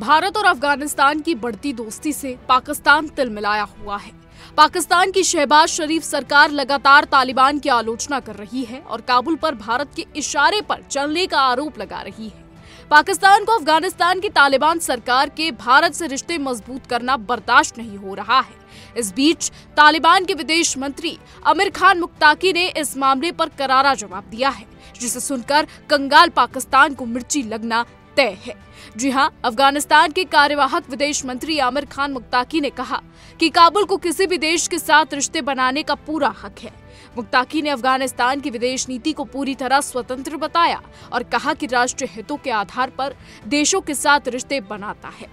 भारत और अफगानिस्तान की बढ़ती दोस्ती से पाकिस्तान तिलमिलाया हुआ है। पाकिस्तान की शहबाज शरीफ सरकार लगातार तालिबान की आलोचना कर रही है और काबुल पर भारत के इशारे पर चलने का आरोप लगा रही है। पाकिस्तान को अफगानिस्तान की तालिबान सरकार के भारत से रिश्ते मजबूत करना बर्दाश्त नहीं हो रहा है। इस बीच तालिबान के विदेश मंत्री आमिर खान मुत्ताकी ने इस मामले पर करारा जवाब दिया है, जिसे सुनकर कंगाल पाकिस्तान को मिर्ची लगना तय है। जी हां, अफगानिस्तान के कार्यवाहक विदेश मंत्री आमिर खान मुत्ताकी ने कहा कि काबुल को किसी भी देश के साथ रिश्ते बनाने का पूरा हक है। मुत्ताकी ने अफगानिस्तान की विदेश नीति को पूरी तरह स्वतंत्र बताया और कहा कि राष्ट्रीय हितों के आधार पर देशों के साथ रिश्ते बनाता है।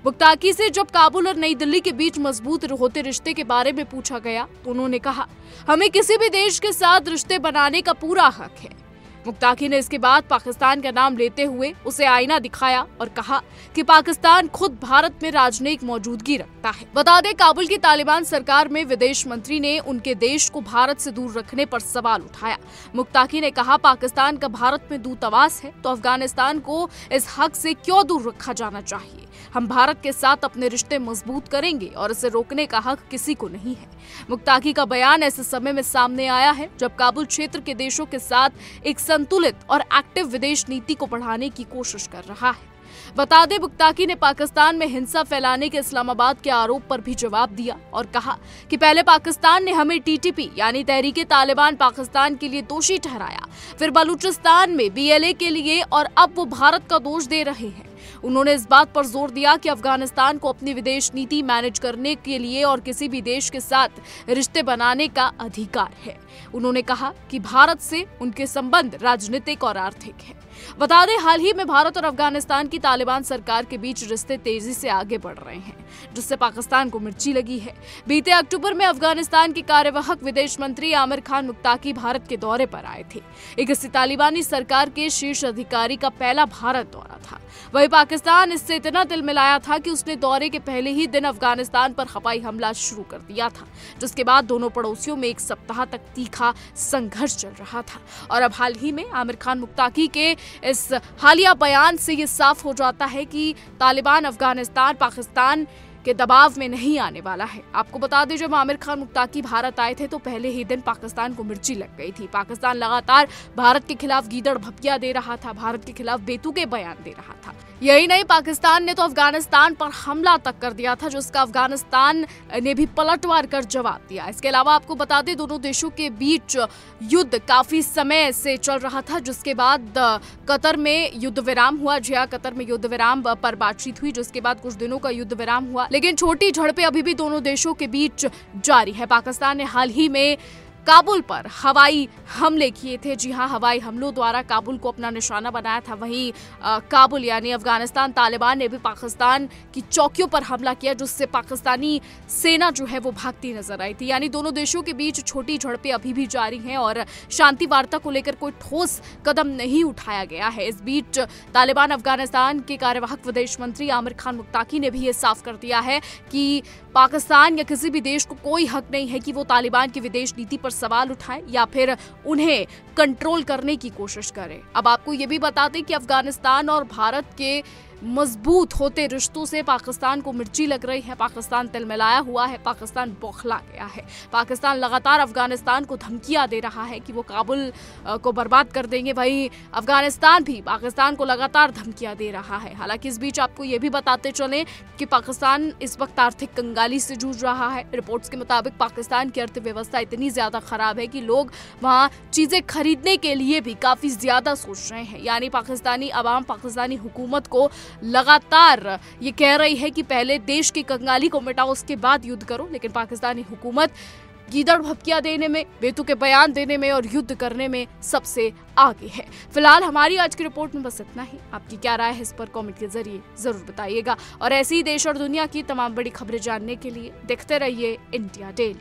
मुत्ताकी से जब काबुल और नई दिल्ली के बीच मजबूत होते रिश्ते के बारे में पूछा गया तो उन्होंने कहा, हमें किसी भी देश के साथ रिश्ते बनाने का पूरा हक है। मुत्ताकी ने इसके बाद पाकिस्तान का नाम लेते हुए उसे आईना दिखाया और कहा कि पाकिस्तान खुद भारत में राजनयिक मौजूदगी रखता है। बता दें, काबुल की तालिबान सरकार में विदेश मंत्री ने उनके देश को भारत से दूर रखने पर सवाल उठाया। मुत्ताकी ने कहा, पाकिस्तान का भारत में दूतावास है तो अफगानिस्तान को इस हक से क्यों दूर रखा जाना चाहिए। हम भारत के साथ अपने रिश्ते मजबूत करेंगे और इसे रोकने का हक किसी को नहीं है। मुत्ताकी का बयान ऐसे समय में सामने आया है जब काबुल क्षेत्र के देशों के साथ एक संतुलित और एक्टिव विदेश नीति को बढ़ाने की कोशिश कर रहा है। बता दें, मुत्ताकी ने पाकिस्तान में हिंसा फैलाने के इस्लामाबाद के आरोप पर भी जवाब दिया और कहा कि पहले पाकिस्तान ने हमें टीटीपी यानी तहरीके तालिबान पाकिस्तान के लिए दोषी ठहराया, फिर बलूचिस्तान में बीएलए के लिए, और अब वो भारत का दोष दे रहे हैं। उन्होंने इस बात पर जोर दिया कि अफगानिस्तान को अपनी विदेश नीति मैनेज करने के लिए और किसी भी देश के साथ रिश्ते बनाने का अधिकार है। उन्होंने कहा कि भारत से उनके संबंध राजनीतिक और आर्थिक है। बता दें, हाल ही में भारत और अफगानिस्तान की तालिबान सरकार के बीच रिश्ते तेजी से आगे बढ़ रहे हैं, जिससे पाकिस्तान को मिर्ची लगी है। बीते अक्टूबर में अफगानिस्तान के कार्यवाहक विदेश मंत्री आमिर खान मुत्ताकी भारत के दौरे पर आए थे। इससे तालिबानी सरकार के शीर्ष अधिकारी का पहला भारत दौरा था। वहीं पाकिस्तान इससे इतना तिलमिलाया था कि उसने दौरे के पहले ही दिन अफगानिस्तान पर हवाई हमला शुरू कर दिया था, जिसके बाद दोनों पड़ोसियों में एक सप्ताह तक तीखा संघर्ष चल रहा था। और अब हाल ही में आमिर खान मुत्ताकी के इस हालिया बयान से ये साफ हो जाता है कि तालिबान अफगानिस्तान पाकिस्तान के दबाव में नहीं आने वाला है। आपको बता दें, जब आमिर खान मुत्ताकी भारत आए थे तो पहले ही दिन पाकिस्तान को मिर्ची लग गई थी। पाकिस्तान लगातार भारत के खिलाफ गीदड़ भपकिया दे रहा था, भारत के खिलाफ बेतुके बयान दे रहा था। यही नहीं, पाकिस्तान ने तो अफगानिस्तान पर हमला तक कर दिया था, जिसका अफगानिस्तान ने भी पलटवार कर जवाब दिया। इसके अलावा आपको बता दें, दोनों देशों के बीच युद्ध काफी समय से चल रहा था, जिसके बाद कतर में युद्ध विराम हुआ। जी हां, कतर में युद्ध विराम पर बातचीत हुई, जिसके बाद कुछ दिनों का युद्ध विराम हुआ, लेकिन छोटी झड़पें अभी भी दोनों देशों के बीच जारी है। पाकिस्तान ने हाल ही में काबुल पर हवाई हमले किए थे। जी हां, हवाई हमलों द्वारा काबुल को अपना निशाना बनाया था। वहीं काबुल यानी अफगानिस्तान तालिबान ने भी पाकिस्तान की चौकियों पर हमला किया, जिससे पाकिस्तानी सेना जो है वो भागती नजर आई थी। यानी दोनों देशों के बीच छोटी झड़पें अभी भी जारी हैं और शांति वार्ता को लेकर कोई ठोस कदम नहीं उठाया गया है। इस बीच तालिबान अफगानिस्तान के कार्यवाहक विदेश मंत्री आमिर खान मुत्ताकी ने भी ये साफ कर दिया है कि पाकिस्तान या किसी भी देश को कोई हक नहीं है कि वो तालिबान की विदेश नीति पर सवाल उठाए या फिर उन्हें कंट्रोल करने की कोशिश करे। अब आपको ये भी बता दें कि अफगानिस्तान और भारत के मजबूत होते रिश्तों से पाकिस्तान को मिर्ची लग रही है। पाकिस्तान तिलमिलाया हुआ है, पाकिस्तान बौखला गया है। पाकिस्तान लगातार अफगानिस्तान को धमकियां दे रहा है कि वो काबुल को बर्बाद कर देंगे। वहीं अफगानिस्तान भी पाकिस्तान को लगातार धमकियां दे रहा है। हालांकि इस बीच आपको ये भी बताते चलें कि पाकिस्तान इस वक्त आर्थिक कंगाली से जूझ रहा है। रिपोर्ट्स के मुताबिक पाकिस्तान की अर्थव्यवस्था इतनी ज्यादा खराब है कि लोग वहाँ चीजें खरीदने के लिए भी काफी ज्यादा सोच रहे हैं। यानी पाकिस्तानी अवाम पाकिस्तानी हुकूमत को लगातार ये कह रही है कि पहले देश की कंगाली को मिटाओ, उसके बाद युद्ध करो, लेकिन पाकिस्तानी हुकूमत गीदड़ भपकिया देने में, बेतुके बयान देने में और युद्ध करने में सबसे आगे है। फिलहाल हमारी आज की रिपोर्ट में बस इतना ही। आपकी क्या राय है इस पर कमेंट के जरिए जरूर बताइएगा और ऐसी ही देश और दुनिया की तमाम बड़ी खबरें जानने के लिए देखते रहिए इंडिया डेली।